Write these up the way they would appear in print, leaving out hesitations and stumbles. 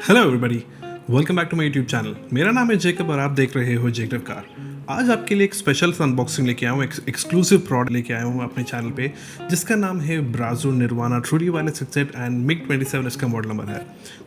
Hello everybody, welcome back to my YouTube channel. मेरा नाम है जेकब और आप देख रहे हो जेकब कार। आज आपके लिए एक स्पेशल अनबॉक्सिंग लेके आया हूँ, एक्सक्लूसिव प्रोडक्ट लेके आया हूँ अपने चैनल पे, जिसका नाम है Brazo Nirvana truly wireless headset and MIG 27 इसका मॉडल नंबर है।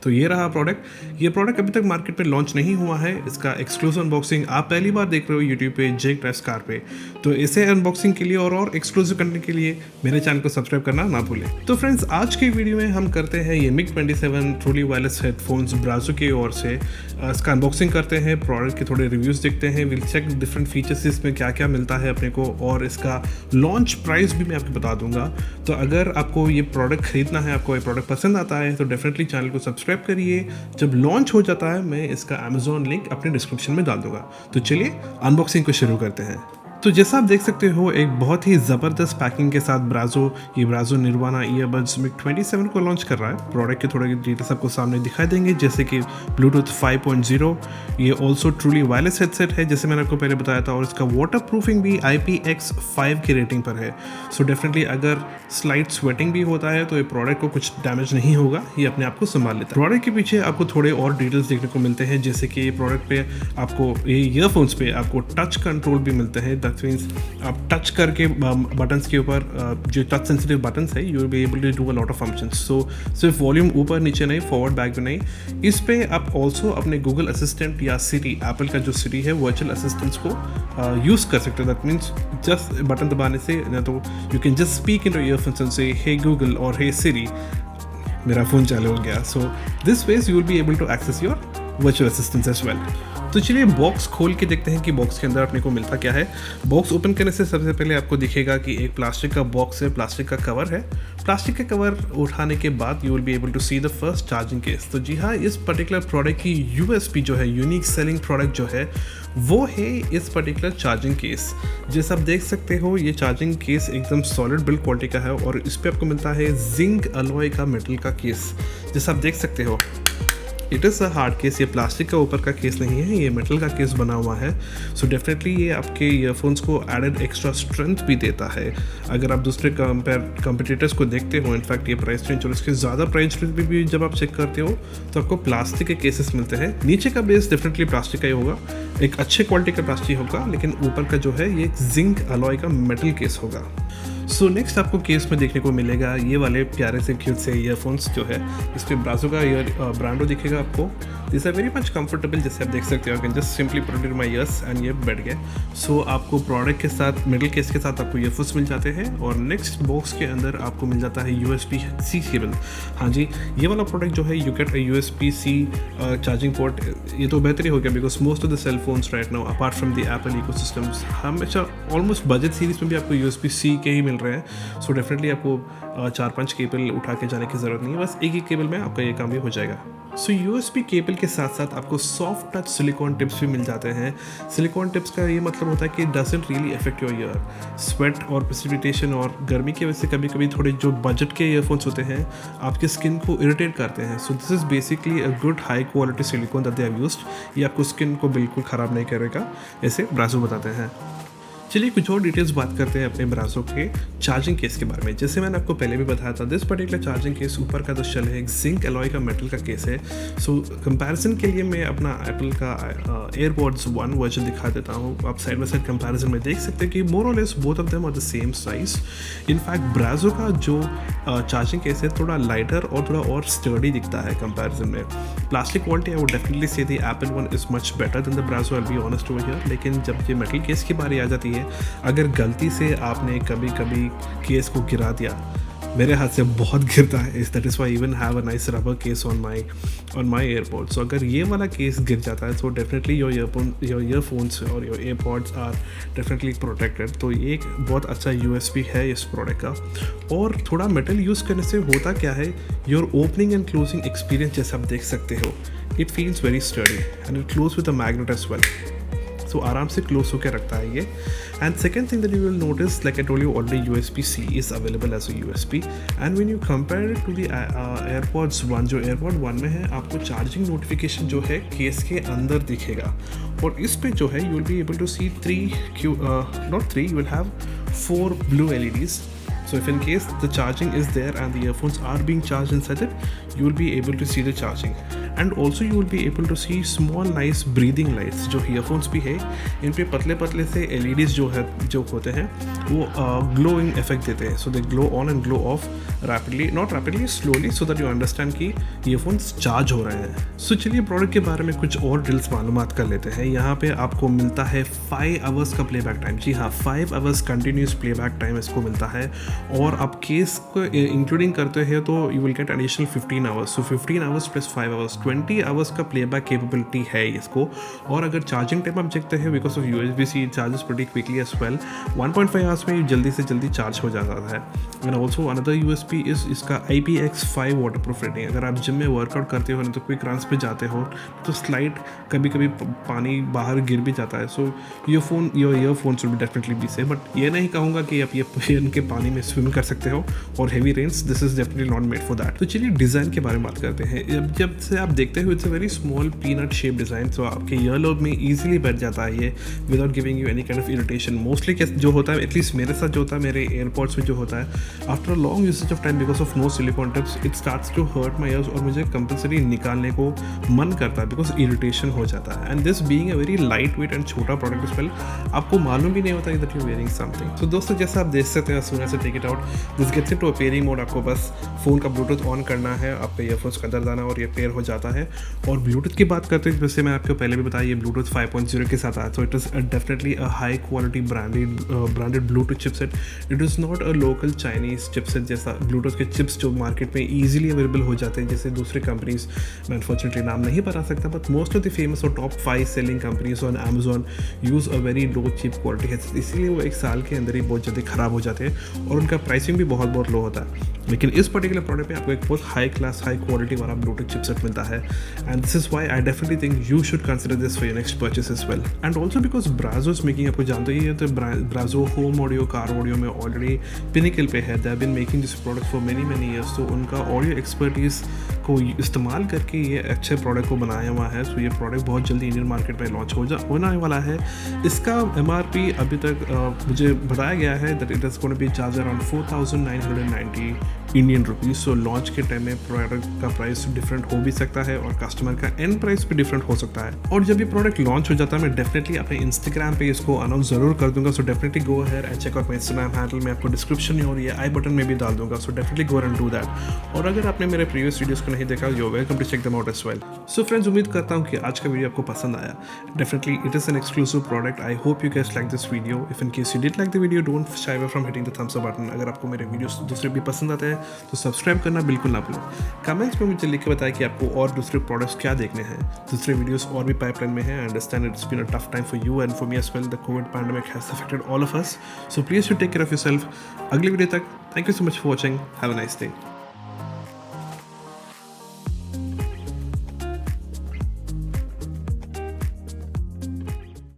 तो ये रहा प्रोडक्ट। ये प्रोडक्ट अभी तक मार्केट पे लॉन्च नहीं हुआ है। इसका एक्सक्लूसिव अनबॉक्सिंग आप पहली बार देख रहे हो यूट्यूब पे जेक कार पे। तो इसे अनबॉक्सिंग के लिए और एक्सक्लूसिव कंटेंट के लिए मेरे चैनल को सब्सक्राइब करना ना भूलें। तो फ्रेंड्स, आज की वीडियो में हम करते हैं ये MIG 27 ट्रूली वायरलेस हेडफोन्स ब्राजो की ओर से। इसका अनबॉक्सिंग करते हैं, प्रोडक्ट के थोड़े रिव्यूज़ देखते हैं, विल चेक डिफरेंट फीचर्स इसमें क्या क्या मिलता है अपने को, और इसका लॉन्च प्राइस भी मैं आपको बता दूंगा। तो अगर आपको ये प्रोडक्ट खरीदना है, आपको ये प्रोडक्ट पसंद आता है, तो डेफिनेटली चैनल को सब्सक्राइब करिए। जब लॉन्च हो जाता है मैं इसका अमेजोन लिंक अपने डिस्क्रिप्शन में डाल दूंगा। तो चलिए अनबॉक्सिंग को शुरू करते हैं। तो जैसा आप देख सकते हो, एक बहुत ही ज़बरदस्त पैकिंग के साथ ब्राजो निर्वाना ईयरबड्स MIG 27 को लॉन्च कर रहा है। प्रोडक्ट के थोड़े डिटेल्स आपको सामने दिखाई देंगे, जैसे कि ब्लूटूथ 5.0, ये ऑल्सो ट्रूली वायरलेस हेडसेट है जैसे मैंने आपको पहले बताया था, और इसका वाटर प्रूफिंग भी IPX5 की रेटिंग पर है। सो डेफिनेटली अगर स्लाइट स्वेटिंग भी होता है तो ये प्रोडक्ट को कुछ डैमेज नहीं होगा, ये अपने आप को संभाल लेता है। प्रोडक्ट के पीछे आपको थोड़े और डिटेल्स देखने को मिलते हैं, जैसे कि प्रोडक्ट पे आपको ये ईयरफोन्स पे आपको टच कंट्रोल भी मिलते हैं। मीन्स आप टच करके बटन्स के ऊपर, जो टच सेंसिटिव बटन्स है, you will be able to do a lot of functions. So सिर्फ वॉल्यूम ऊपर नीचे नहीं, फॉरवर्ड बैक भी नहीं। इस पे आप ऑल्सो अपने गूगल असिस्टेंट या सिरी, एप्पल का जो सिरी है, वर्चुअल असिस्टेंट्स को यूज़ कर सकते हो। दैट मीन्स जस्ट बटन दबाने से ना, तो you can just speak in earphones and से हे गूगल और हे सिरी। मेरा फ़ोन चालू हो गया। So this ways you will be able to access your virtual assistants as well. तो चलिए बॉक्स खोल के देखते हैं कि बॉक्स के अंदर अपने को मिलता क्या है। बॉक्स ओपन करने से सबसे पहले आपको दिखेगा कि एक प्लास्टिक का बॉक्स है, प्लास्टिक का कवर है। प्लास्टिक का कवर उठाने के बाद you will be able to see the first charging case. तो जी हाँ, इस पर्टिकुलर प्रोडक्ट की USP जो है, यूनिक सेलिंग प्रोडक्ट जो है, वो है इस पर्टिकुलर चार्जिंग केस। जैसे आप देख सकते हो, ये चार्जिंग केस एकदम सॉलिड बिल्ड क्वालिटी का है, और इस पर आपको मिलता है जिंक अलॉय का मेटल का केस। जैसे आप देख सकते हो, it is a hard case. ये प्लास्टिक का ऊपर का केस नहीं है, ये मेटल का केस बना हुआ है। सो डेफिनेटली ये आपके ईयरफोन्स को एडेड एक्स्ट्रा स्ट्रेंथ भी देता है। अगर आप दूसरे कंपटीटर्स को देखते हो, इनफैक्ट ये प्राइस रेंज और इसके ज़्यादा प्राइस रेंज भी जब आप चेक करते हो, तो आपको प्लास्टिक के केसेस मिलते हैं। नीचे का बेस डेफिनेटली प्लास्टिक का ही होगा, एक अच्छे क्वालिटी का प्लास्टिक होगा, लेकिन ऊपर का जो है ये जिंक अलॉय का मेटल केस होगा। सो नेक्स्ट आपको केस में देखने को मिलेगा ये वाले प्यारे से क्यूट से ईयरफोन्स जो है। इस पर ब्राजो का ब्रांडो दिखेगा आपको। This are very much comfortable, जैसे आप देख सकते हो। I can just simply put it in my ears and ये बैठ गए। सो आपको प्रोडक्ट के साथ, मिडल केस के साथ आपको ईयरफोन्स मिल जाते हैं, और नेक्स्ट बॉक्स के अंदर आपको मिल जाता है USB-C केबल। हाँ जी, ये वाला प्रोडक्ट जो है, you get USB-C charging port. ये तो बेहतर ही हो गया, because most of the cell phones right now, apart from the Apple ecosystems, हमेशा ऑलमोस्ट बजट सीरीज में भी आपको USB-C के ही मिल रहे हैं। सो डेफिनेटली आपको 4-5 केबल उठा के जाने की ज़रूरत नहीं है, बस एक ही केबल में आपका ये काम भी हो जाएगा। सो USB केबल के साथ साथ आपको सॉफ्ट टच सिलिकॉन टिप्स भी मिल जाते हैं। सिलिकॉन टिप्स का ये मतलब होता है कि doesn't really affect your year. Sweat और प्रेसिपिटेशन और गर्मी की वजह से कभी कभी थोड़े जो बजट के ईयरफोन्स होते हैं, आपके स्किन को इरिटेट करते हैं। So this is basically a good high quality silicon that they have used. ये आपको स्किन को बिल्कुल ख़राब नहीं करेगा, ऐसे ब्राजो बताते हैं। चलिए कुछ और डिटेल्स बात करते हैं अपने ब्राजो के चार्जिंग केस के बारे में। जैसे मैंने आपको पहले भी बताया था, दिस पर्टिकुलर चार्जिंग केस ऊपर का जो शेल है, एक जिंक अलॉय का मेटल का केस है। सो कंपैरिजन के लिए मैं अपना एप्पल का एयरबड्स 1 वर्जन दिखा देता हूँ। आप साइड बाई साइड कंपैरिजन में देख सकते हैं कि मोर और less both of them are the same size. In fact Brazo का जो चार्जिंग केस है थोड़ा लाइटर और थोड़ा और स्टर्डी दिखता है कंपैरिजन में। Plastic quality I would definitely say the Apple one is much better than the Brazo, I will be honest over here. लेकिन जब ये मेटल केस की बारी आ जाती है, अगर गलती से आपने कभी कभी केस को गिरा दिया, मेरे हाथ से बहुत गिरता है, is that is why even have a nice rubber case on my airports. अगर ये वाला केस गिर जाता है, तो डेफिनेटली योर ईयरफोन्स और your AirPods are definitely protected. तो ये एक बहुत अच्छा USP है इस प्रोडक्ट का। और थोड़ा मेटल यूज़ करने से होता क्या है, your opening and closing experience जैसे आप देख सकते हो, it feels very sturdy and it close with a magnet as well. तो आराम से क्लोज होकर रखता है ये। And second thing that you will notice, like I told you already, USB-C is available as a USB। And when you compare it to the AirPods 1, जो AirPod 1 में है, आपको चार्जिंग नोटिफिकेशन जो है केस के अंदर दिखेगा, और इस पे जो है you will be able to see 3, you will have 4 blue LEDs. So if in case the charging is there and the earphones are being charged inside it, you will be able to see the charging. And also you will be able to see small nice breathing lights. जो earphones भी है इन पे पतले पतले से LEDs जो होते हैं वो ग्लोइंग इफेक्ट देते हैं, so they glow on and glow off rapidly, not rapidly, slowly, so that you understand कि ईयरफोन्स चार्ज हो रहे हैं। सो चलिए प्रोडक्ट के बारे में कुछ और डिटेल्स मालूमात कर लेते हैं। यहाँ पे आपको मिलता है 5 आवर्स का प्लेबैक टाइम। जी हाँ, 5 आवर्स कंटिन्यूस प्लेबैक टाइम इसको मिलता है, और आप केस को इंक्लूडिंग करते हैं तो you will get additional 15 hours. So 15 hours plus 5 hours 20 hours का प्लेबैक कैपेबिलिटी है इसको। और अगर चार्जिंग टाइम आप देखते हैं, because of USB-C charges pretty quickly as well, 1.5 hours में जल्दी से जल्दी चार्ज हो जाता है। And also another USP is इसका IPX5 वाटर प्रूफ रेटिंग। अगर आप जिम में वर्कआउट करते हो नहीं तो क्विक रन्स पे जाते हो तो स्लाइड कभी कभी पानी बाहर गिर भी जाता है, so your earphones will definitely be safe. But ये नहीं कहूँगा कि आप ये इनके पानी में स्विम कर सकते हो, और heavy rains, this is definitely not made for that. तो चलिए डिज़ाइन के बारे में बात करते हैं। जब से आप देखते हो it's a very small peanut shape design, तो आपके ईयरलोब में ईजिली बैठ जाता है ये without giving you any kind of irritation. Mostly जो होता है, एटलीस्ट मेरे साथ जो होता है, मेरे एयरपॉड्स में जो होता है, after a long usage of time because of no silicone tips it starts to hurt my ears, और मुझे कंपल्सरी निकालने को मन करता है बिकॉज इरिटेशन हो जाता है। And this being a very light weight and छोटा प्रोडक्ट इज वेल, आपको मालूम भी नहीं होता that you wearing something. So दोस्तों, जैसा आप देख सकते हैं, सुना से take it out, this gets into a pairing mode. आपको बस फ़ोन का ब्लूटूथ ऑन करना है, आपके ईयरफोन्स का अंदर जाना और ये पेयर हो जाता है। और ब्लूटूथ की बात करते हैं, जैसे मैं आपको पहले भी बताया, ये ब्लूटूथ 5.0 के साथ आया, so it is definitely a high quality branded Bluetooth chipset. It is not a local Chinese chipset जैसा ब्लूटूथ के चिप्स जो मार्केट में ईजिली अवेलेबल हो जाते हैं जैसे दूसरे कंपनीज, मैं अनफॉर्चुनेटली नाम नहीं बता सकता, but most of the famous और top 5 selling companies on Amazon use a very low chip quality है, इसीलिए वो एक साल के अंदर ही बहुत जल्दी ख़राब हो जाते हैं और उनका प्राइसिंग भी बहुत लो होता है। लेकिन इस पर्टिकुलर प्रोडक्ट में आपको एक बहुत हाई क्लास हाई क्वालिटी वाला ब्लूटूथ चिपसेट मिलता है, and this is why I definitely think you should consider this for your next purchase as well. And also because Brazo is making, आपको जानते ही है, तो Brazo home audio, car audio में already pinnacle पे है। They have been making this product for many years, तो उनका ऑडियो एक्सपर्टीज़ को इस्तेमाल करके ये अच्छे प्रोडक्ट को बनाया हुआ है। सो ये प्रोडक्ट बहुत जल्दी इंडियन मार्केट में लॉन्च होने वाला है। इसका MRP अभी तक मुझे बताया गया है that it is going to be charge around 4,990 Indian rupees. So launch के टाइम में प्रोडक्ट का प्राइस डिफरेंट हो भी सकता है और कस्टमर का एंड प्राइस भी डिफरेंट हो सकता है। और जब ये प्रोडक्ट लॉन्च हो जाता है, मैं डेफिनेटली अपने इंस्टाग्राम पे इसको अनाउंस ज़रूर कर दूंगा। So definitely go ahead and check out my Instagram handle, मैं आपको डिस्क्रिप्शन में और ये आई बटन में भी डाल दूंगा। So definitely go and do that. और अगर आपने मेरे प्रीवियस वीडियोस को नहीं देखा, you welcome to check them out as well. So friends, उम्मीद करता हूँ कि आज का वीडियो आपको पसंद आया। Definitely it is an exclusive product. I hope you guys like this video. If in case you did like the video, don't shy away from hitting the thumbs up button. अगर आपको मेरे videos दूसरे भी पसंद आते हैं तो subscribe करना बिल्कुल ना भूलें। कमेंट्स में मुझे लिख के बताएं कि आपको और दूसरे प्रोडक्ट्स क्या देखने हैं, दूसरे वीडियोस और भी पाइपलाइन में हैं। I understand it's been a tough time for you and for me as well. The Covid pandemic has affected all of us, so please you take care of yourself. अगली video तक thank you so much for watching. Have a nice day.